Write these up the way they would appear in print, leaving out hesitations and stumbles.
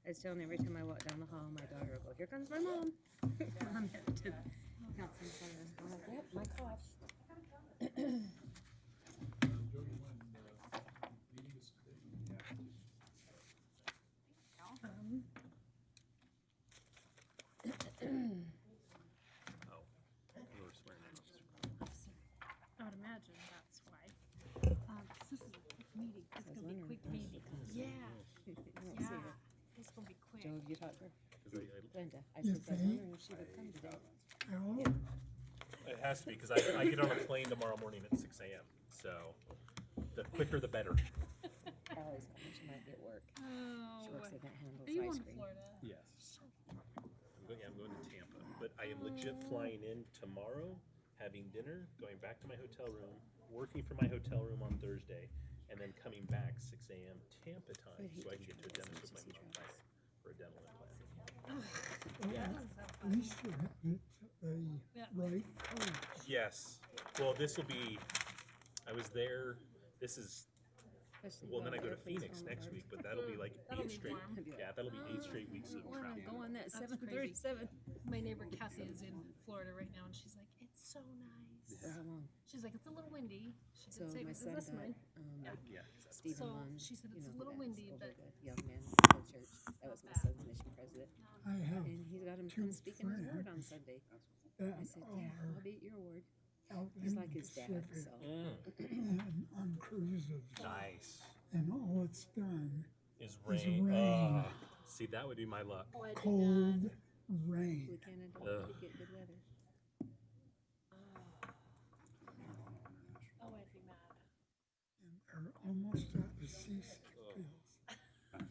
I was telling every time I walk down the hall, my daughter will go, "Here comes my mom." Mom had to count some players. I'm like, "Yep, my cough." You were swearing in. I would imagine that's why. This is a quick meeting. It's gonna be a quick meeting. Yeah, You don't see yeah. her. It's gonna be quick. Joe, have you talked to her? Glenda. I You said, I was think? wondering if she would come today. Oh, It has to be, because I get on a plane tomorrow morning at 6 a.m. So the quicker the better. Allie's coming. She might be at work. She Oh, works at that Handles are you ice in cream. Florida? Yes. I'm going to Tampa. But I am legit flying in tomorrow, having dinner, going back to my hotel room, working from my hotel room on Thursday, and then coming back 6 a.m. Tampa time so I can get to a dentist with my mom back for a dental implant. at least you have it the right age. Yes. Well, this will be, I was there, this is, Especially well, then I while go to airplanes Phoenix going next hard. week, but that'll be like That'll 8 be straight. warm. Yeah, that'll be 8 straight weeks of I want to travel. go on that That's 737. My neighbor Kathy is in Florida right now, and she's like, "It's so nice." For how long? She's like, "It's a little windy." She So did say, my "Is son this got mine?" Yeah. Stephen So Lund. she said you it's know a who little that is, windy, over but the young man at the church. That was my son's mission president, I have and he's got him two come speak in his word on friends Sunday. that I said, "Yeah, I'll are be at your word." out He's in like the his dad, Pacific so and on cruises, Nice. and all it's done Is is rain. rain. See, that would be my luck. oh, I'd be cold mad. rain. we Canada Ugh. we get good weather. Oh, I'd be mad. And they're almost out of seasick pills.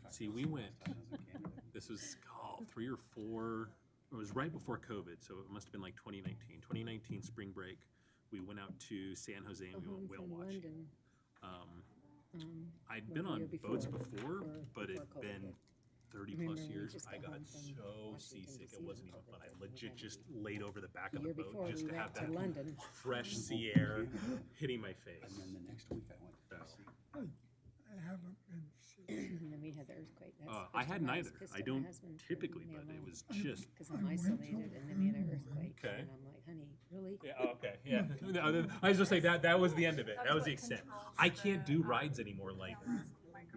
See, we went, this was, 3 or 4, it was right before COVID, so it must have been like 2019. 2019 spring break, we went out to San Jose and we went Home whale from watching. London. I'd Well, been the on year boats before, before, or but before it'd COVID been hit. 30 Remember plus when we years. just I got got home from so Washington, seasick, D.C. it wasn't even when fun. I COVID legit hit. just laid over the back The of the year boat before just we to have went to that London. fresh sea air hitting my face. And then the next week I went to So, DC. I haven't been sick. And then we had the earthquake. That's the I first had time was neither. pissed I at my don't husband for typically, leaving but me it alone. was just. Because I I'm went to isolated, and then we had an earthquake, Okay. and I'm like, "Honey, really?" Yeah, okay, yeah. No, I was just saying that was the end of it. That was the extent. I can't do rides anymore like,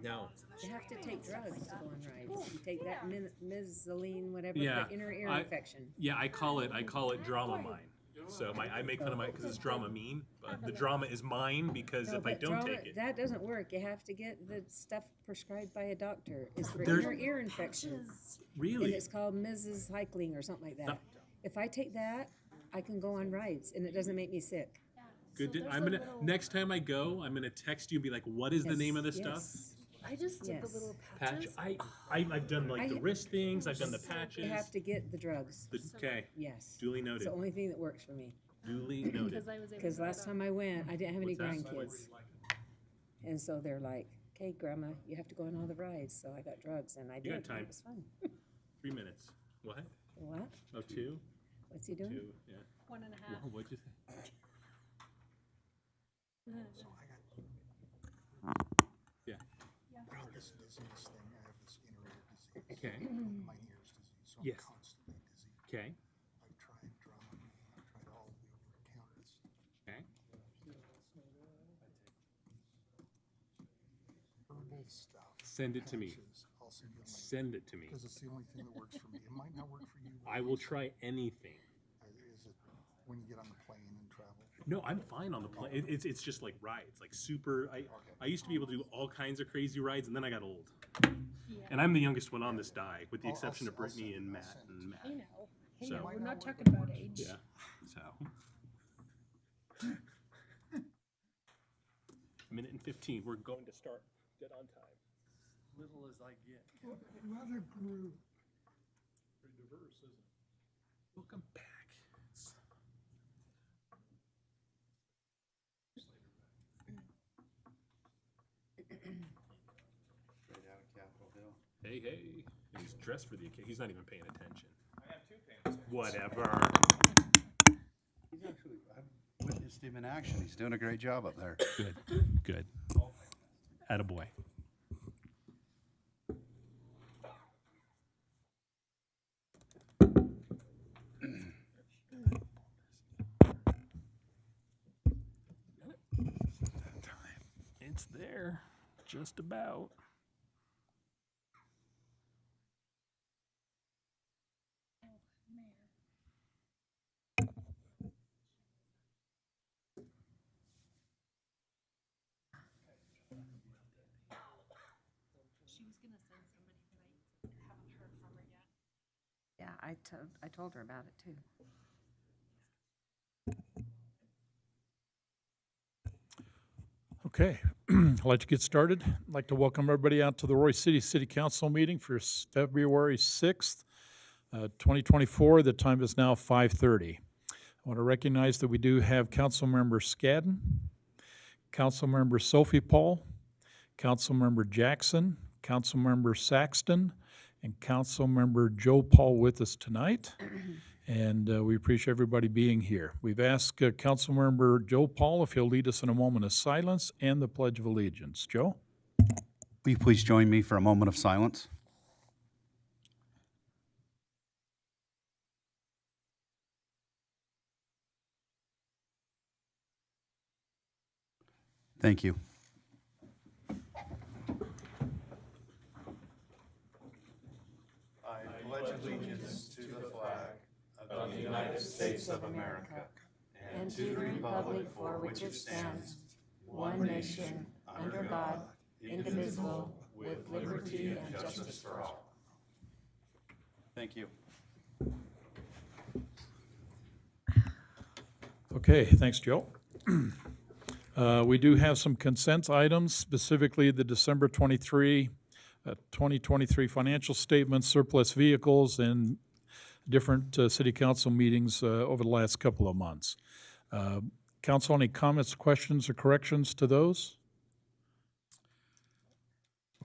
no. You have to take drugs to go on rides. You take that mesaline, whatever, Yeah, for inner ear I- infection. Yeah, I call it Dramamine. So I make fun of mine because it's Dramamine, but the drama is mine because No, if I but don't drama- take it, that doesn't work. You have to get the stuff prescribed by a doctor. It's for There's- inner ear infection, and really, it's called Mrs. Heikling or something like that. No. If I take that, I can go on rides, and it doesn't make me sick. good. I'm gonna next time I go, I'm gonna text you and be like, "What is the name of this stuff?" Yes. I just did the Yes. little Patch. patches. I've done like the I- wrist things. I've done the You patches. have to get the drugs. Okay, Yes. duly It's noted. the only thing that works for me. Duly noted. Because I was able Because to last time I went, I didn't have any What's that? grandkids. And so they're like, "Okay, Grandma, you have to go on all the rides." So I got drugs, and I You did. got and time. It was fun. 3 minutes. What? What? Oh, 2? What's he doing? 2. Yeah. 1.5. Well, what'd you say? Yeah. This dizziness thing, I have this inner ear disease. Okay. My ear's disease, so Yes. I'm constantly dizzy. Okay. I've tried Dramamine, I've tried all the over-the-counters. Okay. Herbal stuff. Send it to me. patches, I'll send you a link, Send it to me. because it's the only thing that works for me. It might not work for you. but I will try anything. Is it when you get on the plane and travel? No, I'm fine on the plane. It's just like rides, like super. I used to be able to do all kinds of crazy rides, and then I got old. And I'm the youngest one on this die, with the I'll exception of I'll send Brittany it, and I'll Matt send it. and Matt. Hey now, hey So- now, we're Might not not talking work, about but- age. Yeah. So. 1:15. We're going to start dead on time. Little as I get. Weather grew. Pretty diverse, isn't it? Welcome back. Straight out of Capitol Hill. Hey. He's dressed for the occasion. He's not even paying attention. I have 2 pants. Whatever. He's actually, I've witnessed him in action. He's doing a great job up there. Good. Attaboy. It's there, just about. She was gonna send somebody, but I haven't heard from her yet. Yeah, I told her about it too. Okay, I'd like to get started. I'd like to welcome everybody out to the Roy City City Council meeting for February 6th, 2024. The time is now 5:30. I want to recognize that we do have Councilmember Scadden, Councilmember Sophie Paul, Councilmember Jackson, Councilmember Saxton, and Councilmember Joe Paul with us tonight. And we appreciate everybody being here. We've asked Councilmember Joe Paul if he'll lead us in a moment of silence and the Pledge of Allegiance. Joe? Will you please join me for a moment of silence? Thank you. I pledge allegiance to the flag of the United States of America and to the republic for which it stands, one nation, under God, indivisible, with liberty and justice for all. Thank you. Okay, thanks, Joe. We do have some consent items, specifically the December 2023 financial statements, surplus vehicles, and different city council meetings over the last couple of months. Council, any comments, questions, or corrections to those?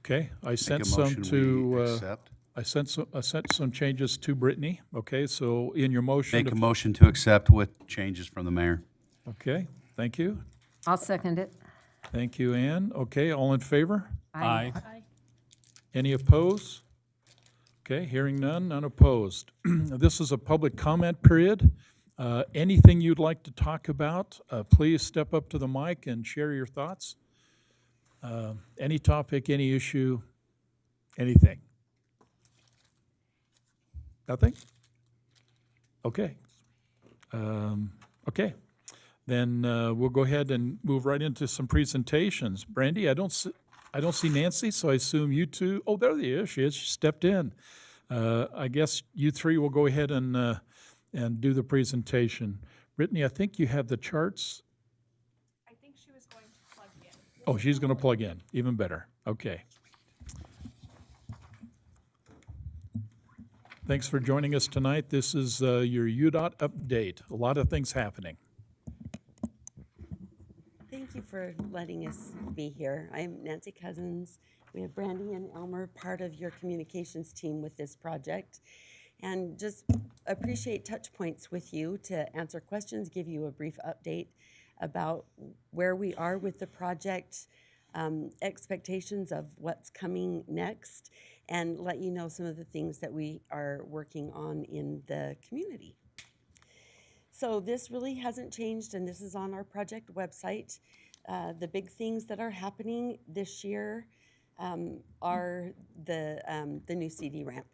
Okay, I sent Make a some motion to, we accept. I sent some changes to Brittany. Okay, so in your motion. Make a motion to accept with changes from the mayor. Okay, thank you. I'll second it. Thank you, Ann. Okay, all in favor? Aye. Aye. Any opposed? Okay, hearing none, none opposed. This is a public comment period. Anything you'd like to talk about, please step up to the mic and share your thoughts. Any topic, any issue, anything. Nothing? Okay. Okay. Then we'll go ahead and move right into some presentations. Brandy, I don't see Nancy, so I assume you two. Oh, there she is. She stepped in. I guess you three will go ahead and do the presentation. Brittany, I think you have the charts. I think she was going to plug in. Oh, she's going to plug in. Even better. Okay. Thanks for joining us tonight. This is your UDOT update. A lot of things happening. Thank you for letting us be here. I'm Nancy Cousins. We have Brandy and Elmer, part of your communications team with this project. And just appreciate touch points with you to answer questions, give you a brief update about where we are with the project, expectations of what's coming next, and let you know some of the things that we are working on in the community. So this really hasn't changed, and this is on our project website. The big things that are happening this year are the new CD ramp.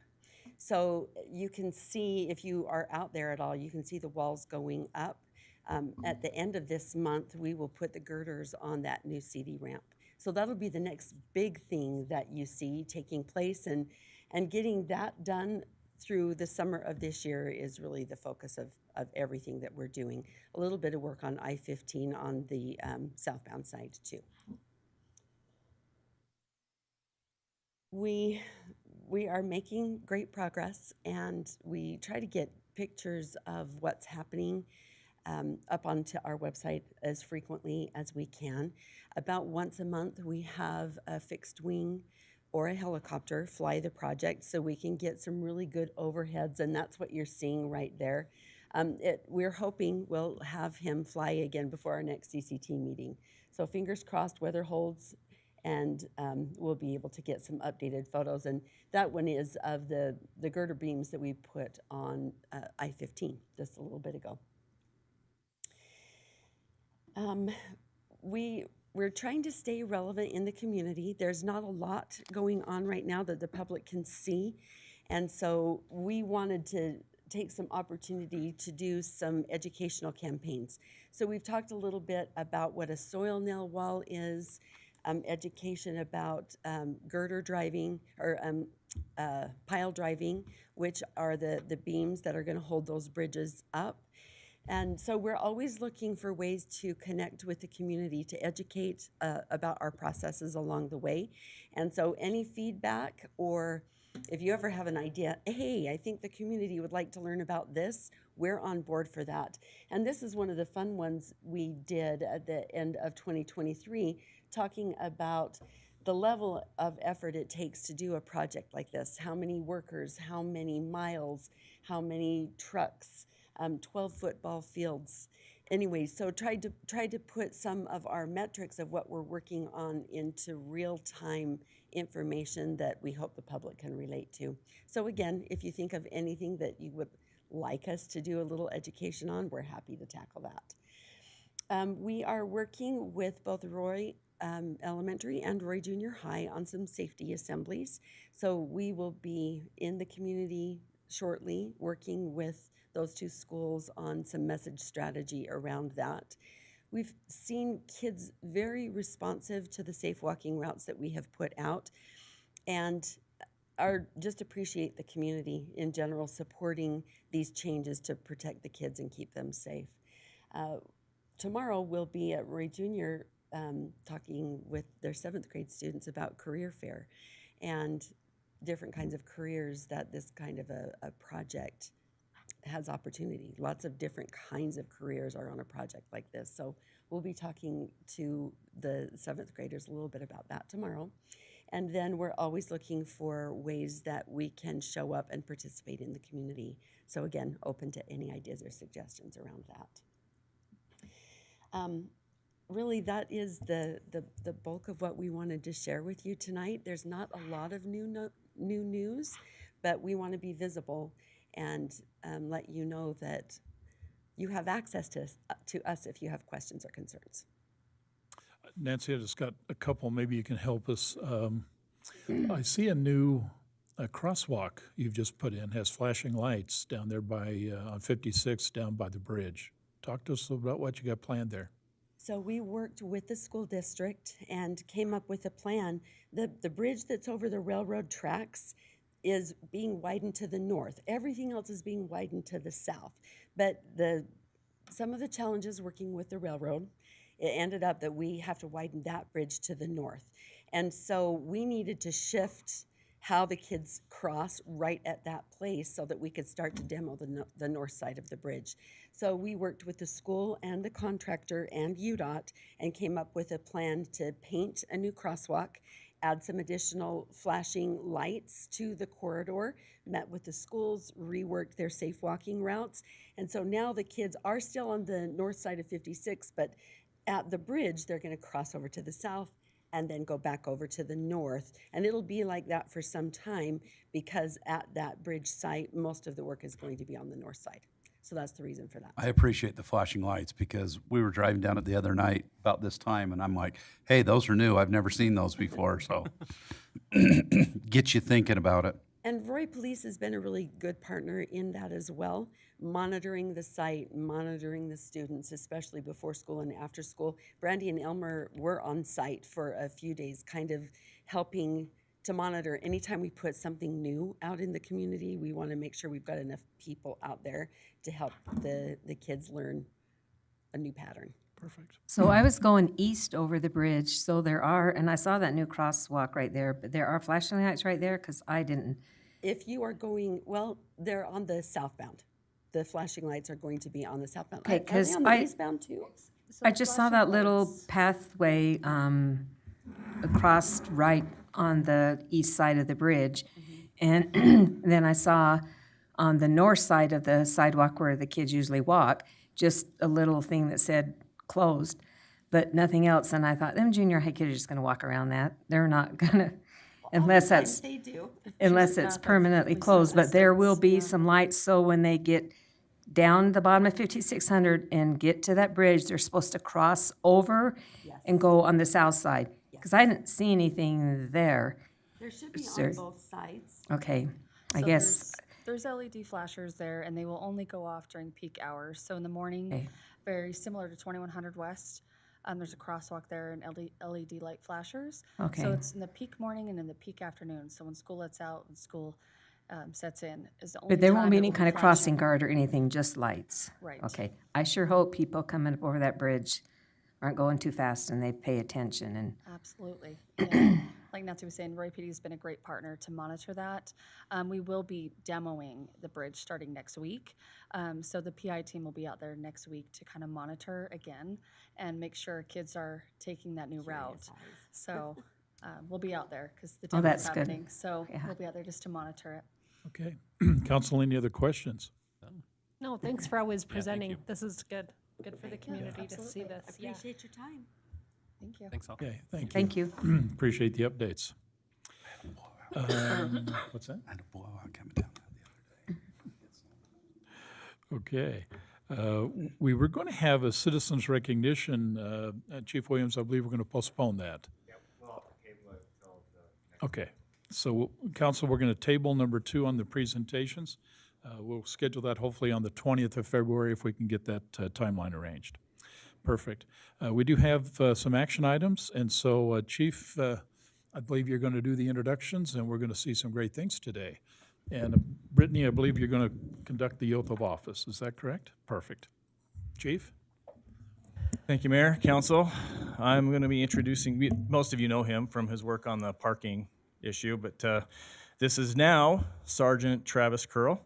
So you can see, if you are out there at all, you can see the walls going up. At the end of this month, we will put the girders on that new CD ramp. So that'll be the next big thing that you see taking place, and getting that done through the summer of this year is really the focus of everything that we're doing. A little bit of work on I-15 on the southbound side too. We are making great progress, and we try to get pictures of what's happening up onto our website as frequently as we can. About once a month, we have a fixed wing or a helicopter fly the project so we can get some really good overheads, and that's what you're seeing right there. We're hoping we'll have him fly again before our next CCT meeting. So fingers crossed, weather holds, and we'll be able to get some updated photos. And that one is of the girder beams that we put on I-15 just a little bit ago. we're trying to stay relevant in the community. There's not a lot going on right now that the public can see. And so we wanted to take some opportunity to do some educational campaigns. So we've talked a little bit about what a soil nail wall is, education about girder driving or pile driving, which are the beams that are going to hold those bridges up. And so we're always looking for ways to connect with the community, to educate about our processes along the way. And so any feedback, or if you ever have an idea, hey, I think the community would like to learn about this, we're on board for that. And this is one of the fun ones we did at the end of 2023, talking about the level of effort it takes to do a project like this. How many workers, how many miles, how many trucks, 12 football fields. Anyway, so tried to put some of our metrics of what we're working on into real-time information that we hope the public can relate to. So again, if you think of anything that you would like us to do a little education on, we're happy to tackle that. We are working with both Roy Elementary and Roy Junior High on some safety assemblies. So we will be in the community shortly working with those two schools on some message strategy around that. We've seen kids very responsive to the safe walking routes that we have put out, and just appreciate the community in general supporting these changes to protect the kids and keep them safe. Tomorrow we'll be at Roy Junior talking with their 7th grade students about career fair and different kinds of careers that this kind of a project has opportunity. Lots of different kinds of careers are on a project like this. So we'll be talking to the 7th graders a little bit about that tomorrow. And then we're always looking for ways that we can show up and participate in the community. So again, open to any ideas or suggestions around that. Really, that is the bulk of what we wanted to share with you tonight. There's not a lot of new news, but we want to be visible and let you know that you have access to us if you have questions or concerns. Nancy, I just got a couple, maybe you can help us. I see a new crosswalk you've just put in, has flashing lights down there by on 56 down by the bridge. Talk to us about what you got planned there. So we worked with the school district and came up with a plan. The bridge that's over the railroad tracks is being widened to the north. Everything else is being widened to the south. But some of the challenges working with the railroad, it ended up that we have to widen that bridge to the north. And so we needed to shift how the kids cross right at that place so that we could start to demo the north side of the bridge. So we worked with the school and the contractor and UDOT and came up with a plan to paint a new crosswalk, add some additional flashing lights to the corridor, met with the schools, reworked their safe walking routes. And so now the kids are still on the north side of 56, but at the bridge, they're going to cross over to the south and then go back over to the north. And it'll be like that for some time because at that bridge site, most of the work is going to be on the north side. So that's the reason for that. I appreciate the flashing lights because we were driving down it the other night about this time, and I'm like, hey, those are new. I've never seen those before. So get you thinking about it. And Roy Police has been a really good partner in that as well, monitoring the site, monitoring the students, especially before school and after school. Brandy and Elmer were on site for a few days, kind of helping to monitor. Anytime we put something new out in the community, we want to make sure we've got enough people out there to help the kids learn a new pattern. Perfect. So I was going east over the bridge, so there are, and I saw that new crosswalk right there, but there are flashing lights right there because I didn't. If you are going, well, they're on the southbound. The flashing lights are going to be on the southbound. Okay, Are they 'cause on the I- eastbound too? I just saw that little pathway across right on the east side of the bridge. And then I saw on the north side of the sidewalk where the kids usually walk, just a little thing that said closed, but nothing else. And I thought, them junior high kids are just gonna walk around that. They're not gonna, unless that's, They do. unless Just it's not permanently the closed. But there will be yeah. some lights, so when they get down the bottom of 5600 and get to that bridge, they're supposed to cross over. Yes. and go on the south side? Because I didn't see anything there. There should be Sir. on both sides. Okay, I So guess, There's LED flashers there, and they will only go off during peak hours. So in the morning, Okay. very similar to 2100 West, there's a crosswalk there and LED light flashers. Okay. So it's in the peak morning and in the peak afternoon. So when school lets out and school sets in is the only but there won't time be it any will kind of flashing. crossing guard or anything, just lights? Right. Okay, I sure hope people coming up over that bridge aren't going too fast and they pay attention and, Absolutely. And like Nancy was saying, Roy PD has been a great partner to monitor that. We will be demoing the bridge starting next week. So the PI team will be out there next week to kind of monitor again and make sure kids are taking that new route. So we'll be out there because the demo's that's good. happening. So Yeah. we'll be out there just to monitor it. Okay. Council, any other questions? No, thanks for always presenting. you. This is good. Good for the community to see Absolutely. this. Yeah. Appreciate your time. Thank you. Thanks all. Okay, thank you. thank you. Appreciate the updates. What's that? I had a blowout coming down the other day. Okay. We were going to have a citizens recognition. Chief Williams, I believe we're going to postpone that. Okay. So, council, we're going to table number 2 on the presentations. We'll schedule that hopefully on the 20th of February if we can get that timeline arranged. Perfect. We do have some action items, and so, Chief, I believe you're going to do the introductions, and we're going to see some great things today. And Brittany, I believe you're going to conduct the oath of office. Is that correct? Perfect. Chief? Thank you, Mayor, Council. I'm going to be introducing, most of you know him from his work on the parking issue, but this is now Sergeant Travis Curl.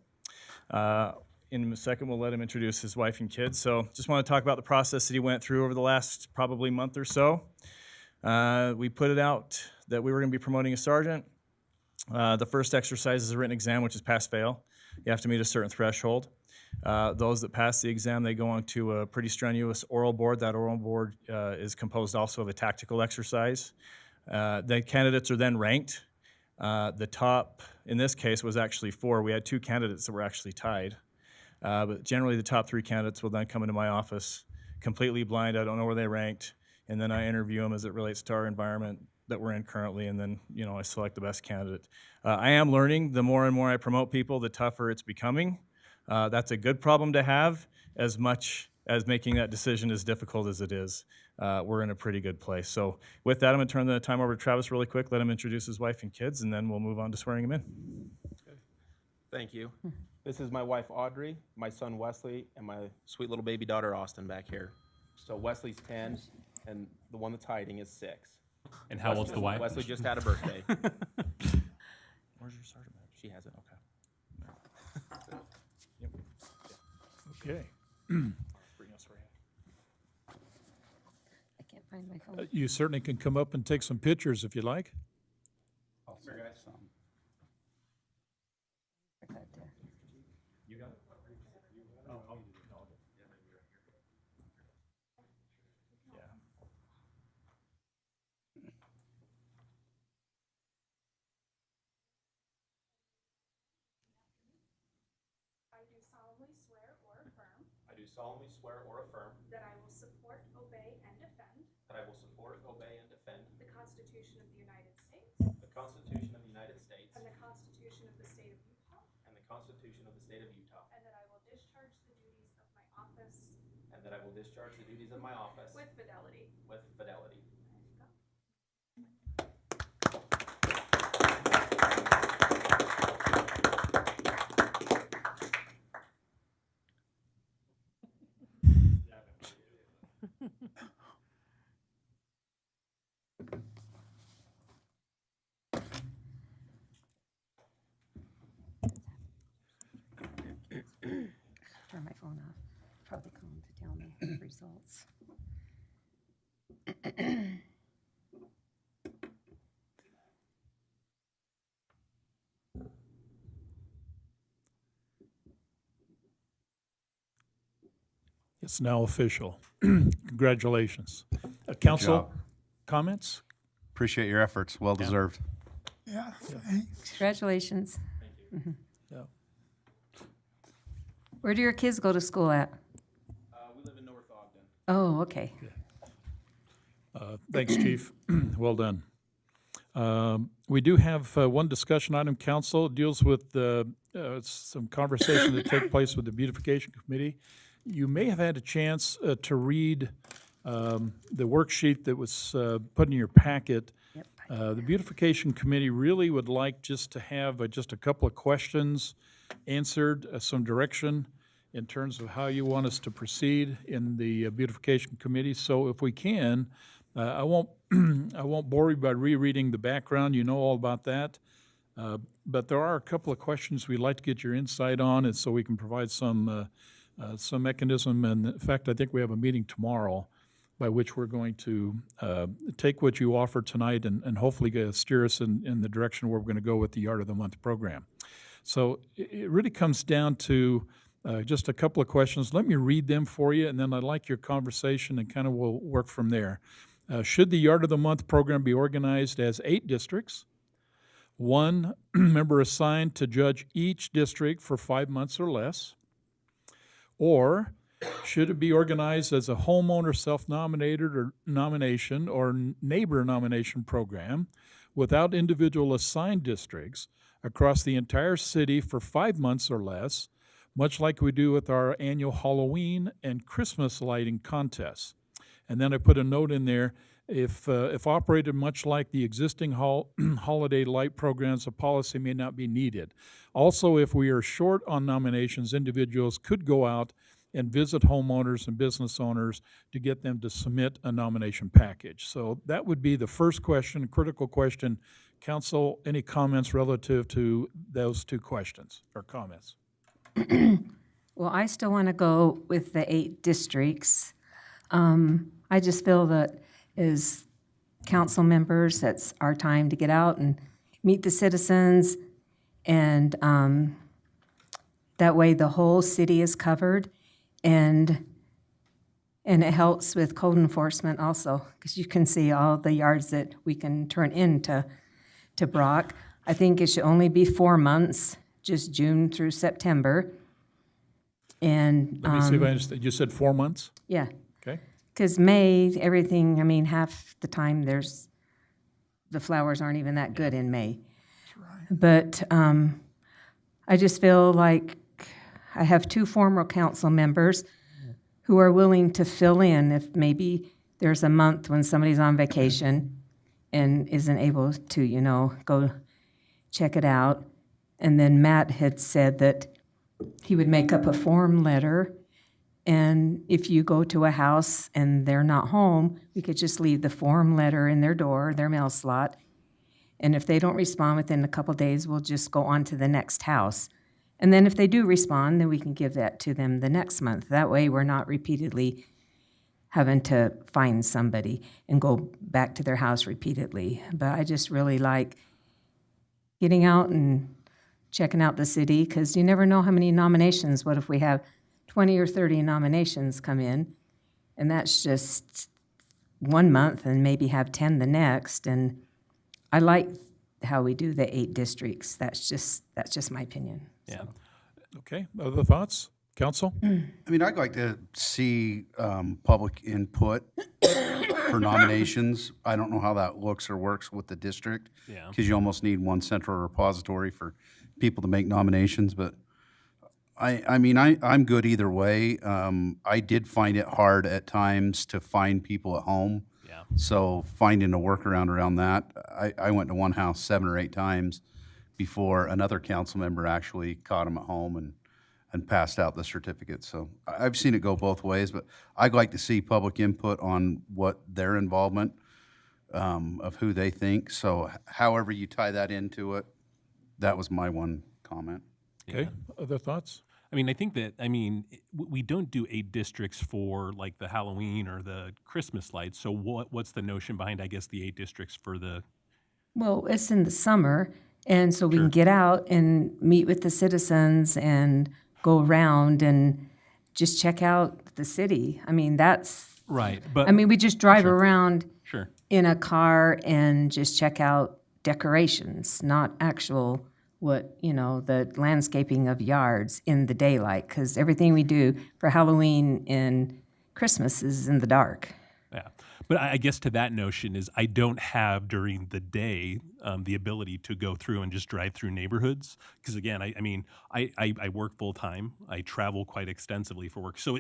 In a second, we'll let him introduce his wife and kids. So just want to talk about the process that he went through over the last probably month or so. We put it out that we were going to be promoting a sergeant. The first exercise is a written exam, which is pass-fail. You have to meet a certain threshold. Those that pass the exam, they go on to a pretty strenuous oral board. That oral board is composed also of a tactical exercise. The candidates are then ranked. The top, in this case, was actually 4. We had 2 candidates that were actually tied. But generally, the top 3 candidates will then come into my office completely blind. I don't know where they ranked. And then I interview them as it relates to our environment that we're in currently, and then, you know, I select the best candidate. I am learning, the more and more I promote people, the tougher it's becoming. That's a good problem to have, as much as making that decision as difficult as it is. We're in a pretty good place. So with that, I'm going to turn the time over to Travis really quick, let him introduce his wife and kids, and then we'll move on to swearing him in. Thank you. This is my wife Audrey, my son Wesley, and my sweet little baby daughter Austin back here. So Wesley's 10, and the one that's hiding is 6. And how old's the wife? Wesley just had a birthday. Where's your sergeant badge? She has it, okay. Okay. Bring us right. I can't find my phone. You certainly can come up and take some pictures if you like. You got it? Yeah. I do solemnly swear or affirm I do solemnly swear or affirm that I will support, obey, and defend that I will support, obey, and defend the Constitution of the United States the Constitution of the United States and the Constitution of the State of Utah, and the Constitution of the State of Utah, and that I will discharge the duties of my office and that I will discharge the duties of my office with fidelity. with fidelity. Turn my phone off. Probably call him to tell me the results. It's now official. Congratulations. Council, job. comments? Appreciate your efforts. Well deserved. Yeah, thanks. Congratulations. Yeah. Where do your kids go to school at? We live in North Ogden. Oh, okay. Thanks, Chief. Well done. We do have one discussion item, council. It deals with some conversation that took place with the Beautification Committee. You may have had a chance to read the worksheet that was put in your packet. Yep. The Beautification Committee really would like just to have just a couple of questions answered, some direction in terms of how you want us to proceed in the Beautification Committee. So if we can, I won't bore you by rereading the background. You know all about that. But there are a couple of questions we'd like to get your insight on, and so we can provide some mechanism. And in fact, I think we have a meeting tomorrow by which we're going to take what you offer tonight and hopefully steer us in the direction where we're going to go with the Yard of the Month program. So it really comes down to just a couple of questions. Let me read them for you, and then I'd like your conversation, and kind of we'll work from there. Should the Yard of the Month program be organized as 8 districts, 1 member assigned to judge each district for 5 months or less? Or should it be organized as a homeowner self-nominated or nomination or neighbor nomination program without individual assigned districts across the entire city for 5 months or less, much like we do with our annual Halloween and Christmas lighting contests? And then I put a note in there, if operated much like the existing holiday light programs, a policy may not be needed. Also, if we are short on nominations, individuals could go out and visit homeowners and business owners to get them to submit a nomination package. So that would be the first question, a critical question. Council, any comments relative to those 2 questions or comments? Well, I still want to go with the 8 districts. I just feel that as council members, that's our time to get out and meet the citizens, and that way the whole city is covered, and it helps with code enforcement also, because you can see all the yards that we can turn into Brock. I think it should only be 4 months, just June through September. And Let me see if I understand. You said 4 months? yeah. Okay. Because May, everything, I mean, half the time the flowers aren't even that good in May. But I just feel like I have 2 former council members who are willing to fill in if maybe there's a month when somebody's on vacation and isn't able to, go check it out. And then Matt had said that he would make up a form letter, and if you go to a house and they're not home, we could just leave the form letter in their door, their mail slot. And if they don't respond within a couple days, we'll just go on to the next house. And then if they do respond, then we can give that to them the next month. That way we're not repeatedly having to find somebody and go back to their house repeatedly. But I just really like getting out and checking out the city, because you never know how many nominations. What if we have 20 or 30 nominations come in, and that's just 1 month, and maybe have 10 the next. And I like how we do the 8 districts. That's just my opinion. Yeah. Okay, other thoughts? Council? I mean, I'd like to see public input for nominations. I don't know how that looks or works with the district. Yeah. Because you almost need one central repository for people to make nominations, but I'm good either way. I did find it hard at times to find people at home. Yeah. So finding a workaround around that, I went to one house 7 or 8 times before another council member actually caught them at home and passed out the certificate. So I've seen it go both ways, but I'd like to see public input on what their involvement of who they think. So however you tie that into it, that was my one comment. Okay, other thoughts? I mean, I think that, we don't do 8 districts for like the Halloween or the Christmas lights. So what's the notion behind, I guess, the 8 districts for the? Well, it's in the summer, and so we can get out and meet with the citizens and go around and just check out the city. I mean, that's Right, but. we just drive around Sure. in a car and just check out decorations, not actual the landscaping of yards in the daylight, because everything we do for Halloween and Christmas is in the dark. Yeah, But I guess to that notion is I don't have during the day the ability to go through and just drive through neighborhoods. Because again, I mean, I work full time. I travel quite extensively for work. So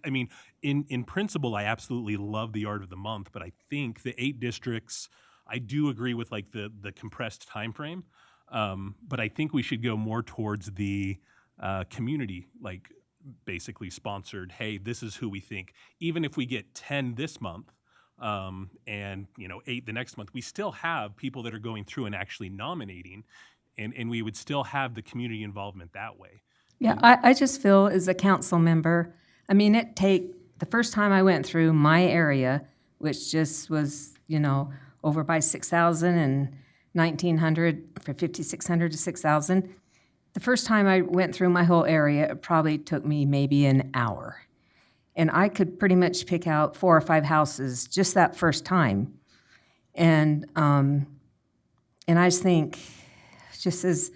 I mean, in principle, I absolutely love the Art of the Month. But I think the 8 districts, I do agree with like the compressed time frame. But I think we should go more towards the community, like basically sponsored. Hey, this is who we think. Even if we get 10 this month, and 8 the next month, we still have people that are going through and actually nominating, and we would still have the community involvement that way. Yeah, I just feel as a council member, I mean, the first time I went through my area, which just was, over by 6,000 and 1,900, for 5,600 to 6,000. The first time I went through my whole area, it probably took me maybe an hour. And I could pretty much pick out 4 or 5 houses just that first time. And I just think, just as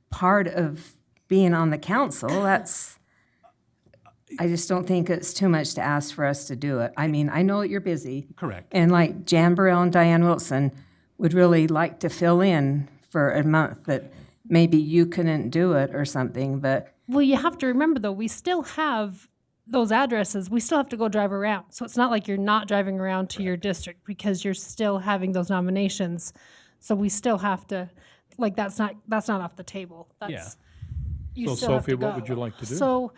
part of being on the council, I just don't think it's too much to ask for us to do it. I mean, I know that you're busy. Correct. And like Jan Burrell and Diane Wilson would really like to fill in for a month that maybe you couldn't do it or something, but. Well, you have to remember, though, we still have those addresses. We still have to go drive around. So it's not like you're not driving around to your district because you're still having those nominations. So we still have to, like, that's not off the table. That's, you So still have to Sophie, what go. would you like to do? So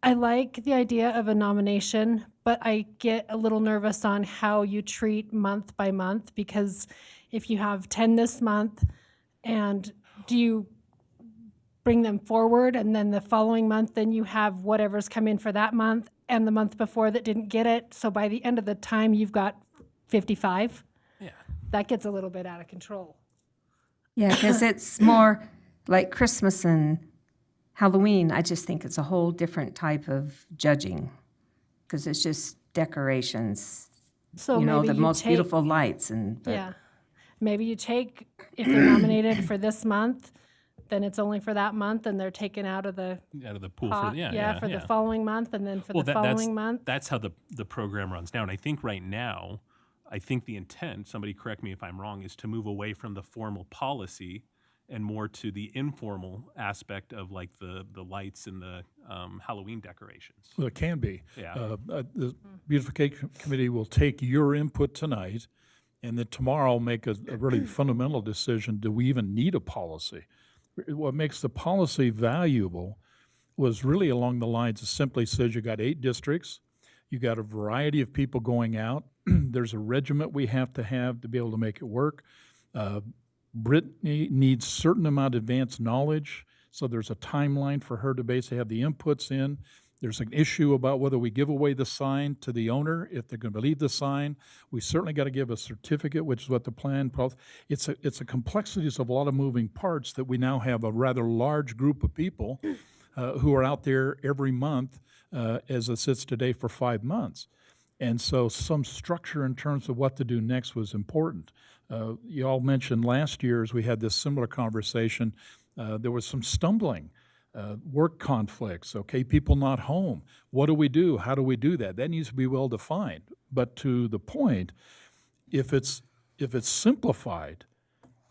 I like the idea of a nomination, but I get a little nervous on how you treat month by month, because if you have 10 this month, and do you bring them forward, and then the following month, then you have whatever's come in for that month and the month before that didn't get it. So by the end of the time, you've got 55. Yeah. That gets a little bit out of control. Yeah, because it's more like Christmas and Halloween. I just think it's a whole different type of judging, because it's just decorations, So the maybe you most take- beautiful lights but Yeah. Maybe you take, if they're nominated for this month, then it's only for that month, and they're taken out of the Pool pot. for For the following month, and then for the that's following month. that's how the program runs now. And I think right now, the intent, somebody correct me if I'm wrong, is to move away from the formal policy and more to the informal aspect of like the lights and the Halloween decorations. Well, it can be. Yeah. The beautification committee will take your input tonight, and then tomorrow make a really fundamental decision. Do we even need a policy? What makes the policy valuable was really along the lines of simply says you got 8 districts, you got a variety of people going out, there's a regiment we have to be able to make it work. Brittany needs certain amount of advanced knowledge, so there's a timeline for her to basically have the inputs in. There's an issue about whether we give away the sign to the owner, if they're going to leave the sign. We certainly got to give a certificate, which is what the plan. It's a complexities of a lot of moving parts that we now have a rather large group of people who are out there every month as it sits today for 5 months. And so some structure in terms of what to do next was important. You all mentioned last year as we had this similar conversation, there was some stumbling. Work conflicts, okay, people not home. What do we do? How do we do that? That needs to be well defined. But to the point, if it's simplified,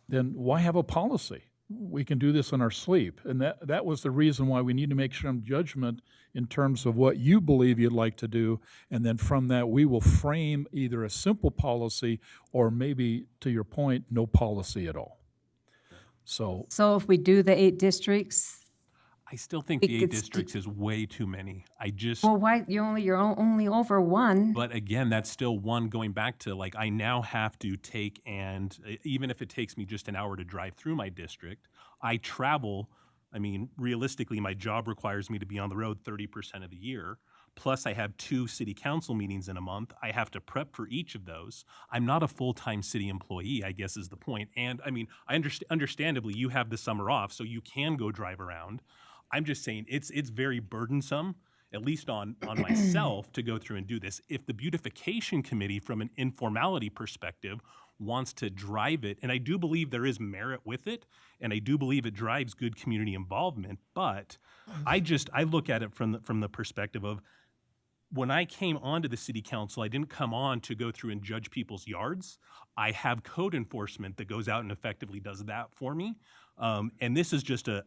then why have a policy? We can do this in our sleep. And that was the reason why we need to make some judgment in terms of what you believe you'd like to do. And then from that, we will frame either a simple policy or maybe, to your point, no policy at all. So if we do the 8 districts, I still think the 8 It's- districts is way too many. well, why, you're only over one. But again, that's still one going back to like, I now have to take and even if it takes me just an hour to drive through my district, I travel. I mean, realistically, my job requires me to be on the road 30% of the year. Plus, I have 2 city council meetings in a month. I have to prep for each of those. I'm not a full-time city employee, I guess is the point. And I mean, understandably, you have the summer off, so you can go drive around. I'm just saying it's very burdensome, at least on myself, to go through and do this. If the beautification committee, from an informality perspective, wants to drive it, and I do believe there is merit with it, and I do believe it drives good community involvement, but I look at it from the perspective of when I came onto the city council, I didn't come on to go through and judge people's yards. I have code enforcement that goes out and effectively does that for me. And this is just a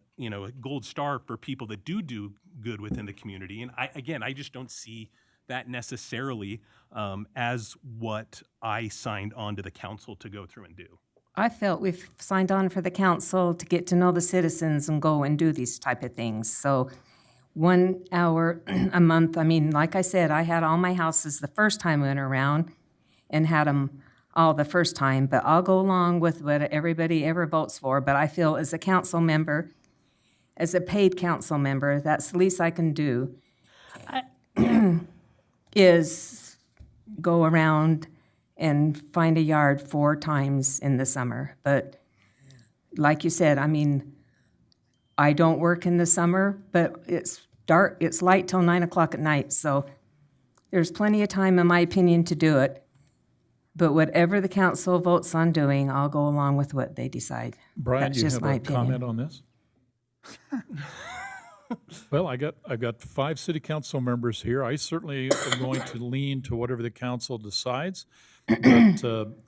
gold star for people that do good within the community. And I just don't see that necessarily as what I signed on to the council to go through and do. I felt we've signed on for the council to get to know the citizens and go and do these type of things. So 1 hour a month, I mean, like I said, I had all my houses the first time I went around and had them all the first time, but I'll go along with what everybody ever votes for. But I feel as a council member, as a paid council member, that's the least I can do is go around and find a yard 4 times in the summer. But like you said, I mean, I don't work in the summer, but it's dark, it's light till 9 o'clock at night, so there's plenty of time, in my opinion, to do it. But whatever the council votes on doing, I'll go along with what they decide. Brian, That's do you just have my a opinion. comment on this? Well, I got 5 city council members here. I certainly am going to lean to whatever the council decides. But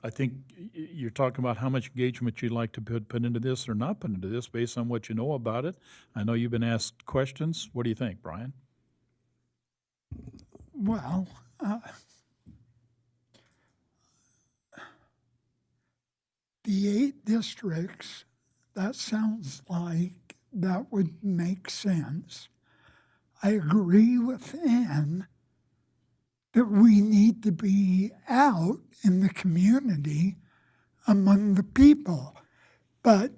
I think you're talking about how much engagement you'd like to put into this or not put into this based on what you know about it. I know you've been asked questions. What do you think, Brian? Well, the 8 districts, that sounds like that would make sense. I agree with Ann that we need to be out in the community among the people. But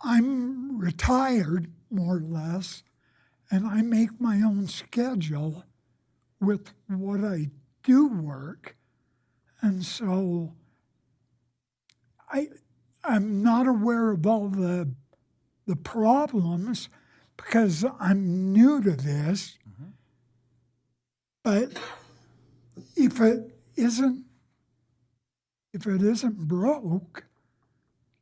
I'm retired, more or less, and I make my own schedule with what I do work. And so I'm not aware of all the problems because I'm new to this. But if it isn't broke,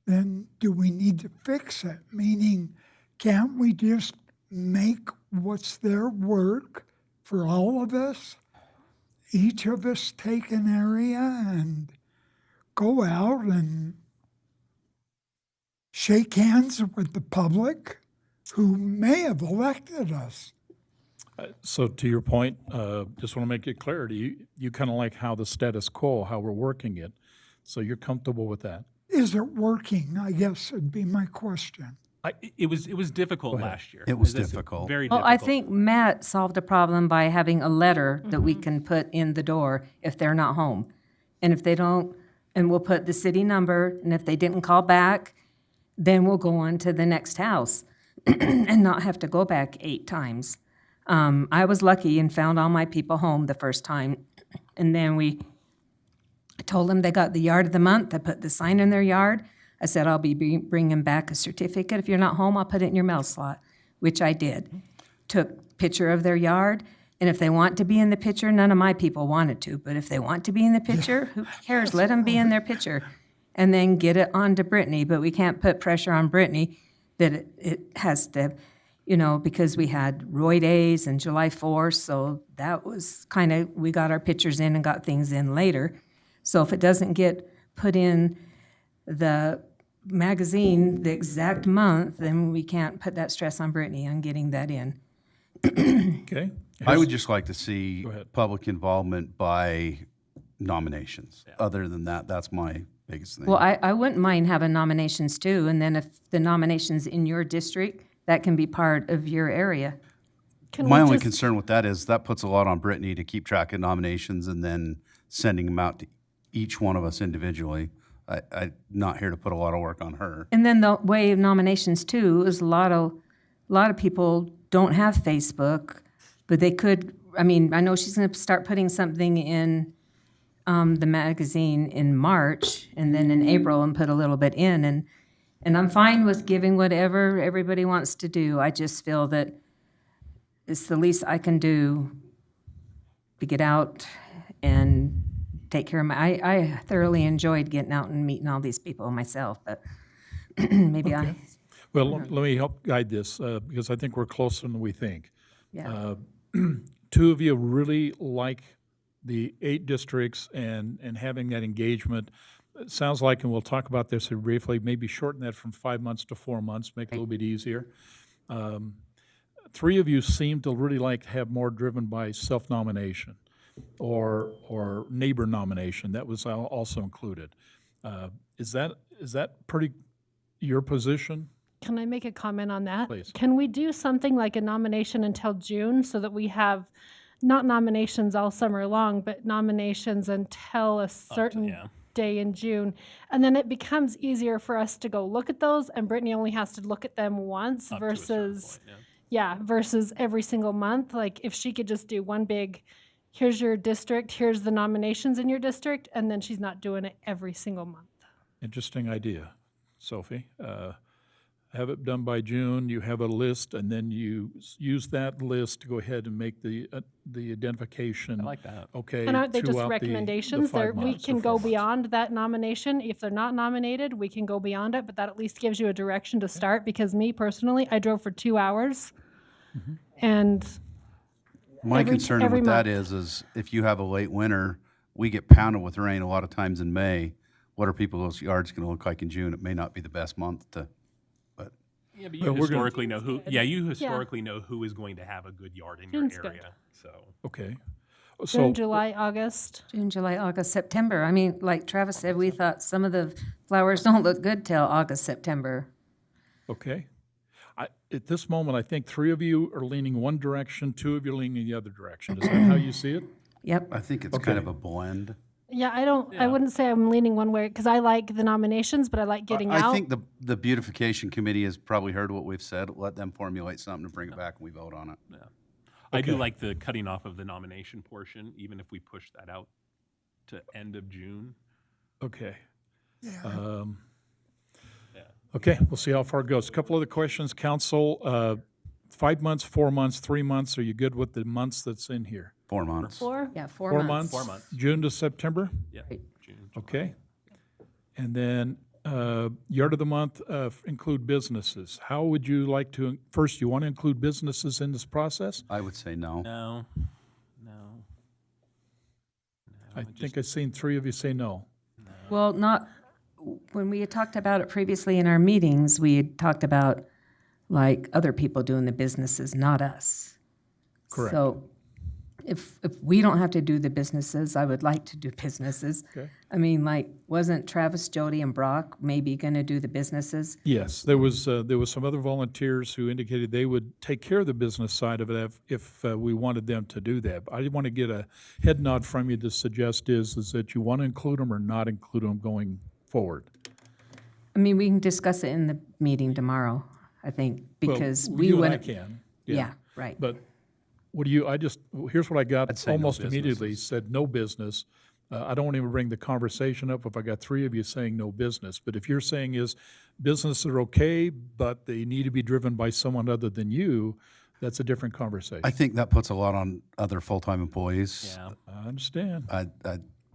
then do we need to fix it? Meaning, can't we just make what's there work for all of us? Each of us take an area and go out and shake hands with the public who may have elected us. So to your point, just want to make it clear, you kind of like how the status quo, how we're working it. So you're comfortable with that? Is it working, I guess would be my question. It was difficult last year. It was It's difficult. Very Well, difficult. I think Matt solved a problem by having a letter that we can put in the door if they're not home. And if they don't, and we'll put the city number, and if they didn't call back, then we'll go on to the next house and not have to go back 8 times. I was lucky and found all my people home the first time. And then I told them they got the yard of the month. I put the sign in their yard. I said, I'll be bringing back a certificate. If you're not home, I'll put it in your mail slot, which I did. Took picture of their yard. And if they want to be in the picture, none of my people wanted to. But if they want to be in the picture, who cares? Let them be in their picture. And then get it on to Brittany. But we can't put pressure on Brittany that it has to, because we had Roy Days and July 4th. So that was kind of, we got our pictures in and got things in later. So if it doesn't get put in the magazine the exact month, then we can't put that stress on Brittany on getting that in. Okay. I would just like to see Go ahead. public involvement by nominations. Other than that, that's my biggest thing. Well, I wouldn't mind having nominations too, and then if the nominations in your district, that can be part of your area. Can My we only just- concern with that is that puts a lot on Brittany to keep track of nominations and then sending them out to each one of us individually. I'm not here to put a lot of work on her. And then the way of nominations too is a lot of people don't have Facebook, but they could. I mean, I know she's going to start putting something in the magazine in March, and then in April, and put a little bit in, and I'm fine with giving whatever everybody wants to do. I just feel that it's the least I can do to get out and take care of I thoroughly enjoyed getting out and meeting all these people myself, but maybe Well, let me help guide this, because I think we're closer than we think. yeah. two of you really like the 8 districts and having that engagement. It sounds like, and we'll talk about this here briefly, maybe shorten that from 5 months to 4 months, make it a little bit easier. 3 of you seem to really like to have more driven by self-nomination or neighbor nomination. That was also included. Is that pretty your position? Can I make a comment on that? Please. Can we do something like a nomination until June so that we have not nominations all summer long, but nominations until a certain yeah. day in June? And then it becomes easier for us to go look at those, and Brittany only has to look at them once Up to a certain versus, point, yeah. versus every single month. Like if she could just do one big, here's your district, here's the nominations in your district, and then she's not doing it every single month. Interesting idea, Sophie. Have it done by June, you have a list, and then you use that list to go ahead and make the identification. I like that. Okay. And aren't they just throughout the recommendations? 5 We months or can 4 go months. beyond that nomination. If they're not nominated, we can go beyond it, but that at least gives you a direction to start, because me personally, I drove for 2 hours. And My Every- concern every with that month. is if you have a late winter, we get pounded with rain a lot of times in May. What are people's yards going to look like in June? It may not be the best month to, but Yeah, but Well, you we're gonna- historically know who. Yeah, you historically know who is going to have a good yard in your June's good. area. So Okay. June, So, July, August. June, July, August, September. I mean, like Travis said, we thought some of the flowers don't look good till August, September. okay. At this moment, I think 3 of you are leaning one direction, 2 of you are leaning the other direction. Is that how you see it? Yep. I think it's kind of Okay. a blend. Yeah, I wouldn't say I'm leaning one way, because I like the nominations, but I like getting I out. think the beautification committee has probably heard what we've said. Let them formulate something and bring it back and we vote on it. I do Okay. like the cutting off of the nomination portion, even if we push that out to end of June. Okay. Yeah, Yeah. Okay, we'll see how far it goes. A couple other questions, council. 5 months, 4 months, 3 months. Are you good with the months that's in here? 4 months. Four? Yeah, 4 4 months? 4 months. June to September? Yeah, June. Okay. And then yard of the month, include businesses. How would you like to, first, you want to include businesses in this process? I would say no. No. I think I've seen 3 of you say no. Well, not, when we had talked about it previously in our meetings, we had talked about like other people doing the businesses, not us. Correct. So if we don't have to do the businesses, I would like to do businesses. Okay. I mean, like, wasn't Travis, Jody, and Brock maybe gonna do the businesses? Yes, there was some other volunteers who indicated they would take care of the business side of it if we wanted them to do that. I want to get a head nod from you to suggest is that you want to include them or not include them going forward. I mean, we can discuss it in the meeting tomorrow, I think, Well, because you we and I wouldn't. can. Yeah, right. But what do you, here's what I got I'd say no almost immediately, businesses. said no business. I don't want to even bring the conversation up if I got 3 of you saying no business. But if you're saying is businesses are okay, but they need to be driven by someone other than you, that's a different conversation. I think that puts a lot on other full-time employees. Yeah. I understand.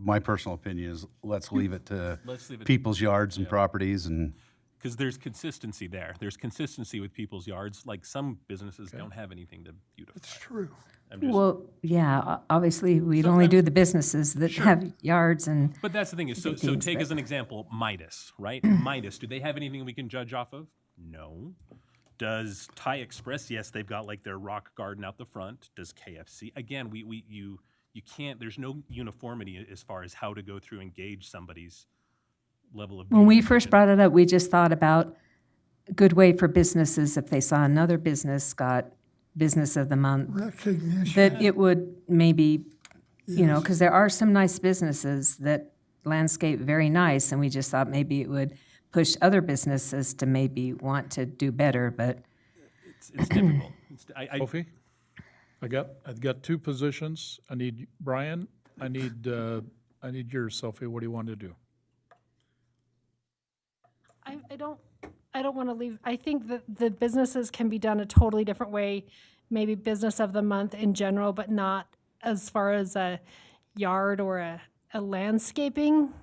My personal opinion is let's leave it to Let's leave it- people's yards and properties and Because there's consistency there. There's consistency with people's yards. Like some businesses don't have anything to beautify. it's true. I'm just, Well, yeah, obviously, we'd only do the businesses that have yards and, but that's the thing is, so things take that- as an example Midas, right? Midas, do they have anything we can judge off of? No. Does Thai Express? Yes, they've got like their rock garden out the front. Does KFC? Again, you can't. There's no uniformity as far as how to go through and gauge somebody's level of. when we first beautification. brought it up, we just thought about a good way for businesses, if they saw another business got Business of the Month, Recognition. that it would maybe, you know, because there are some nice businesses that landscape very nice, and we just thought maybe it would push other businesses to maybe want to do better, but It's difficult. Sophie? I've got 2 positions. I need Brian. I need yours, Sophie. What do you want to do? I don't want to leave, I think that the businesses can be done a totally different way, maybe business of the month in general, but not as far as a yard or a landscaping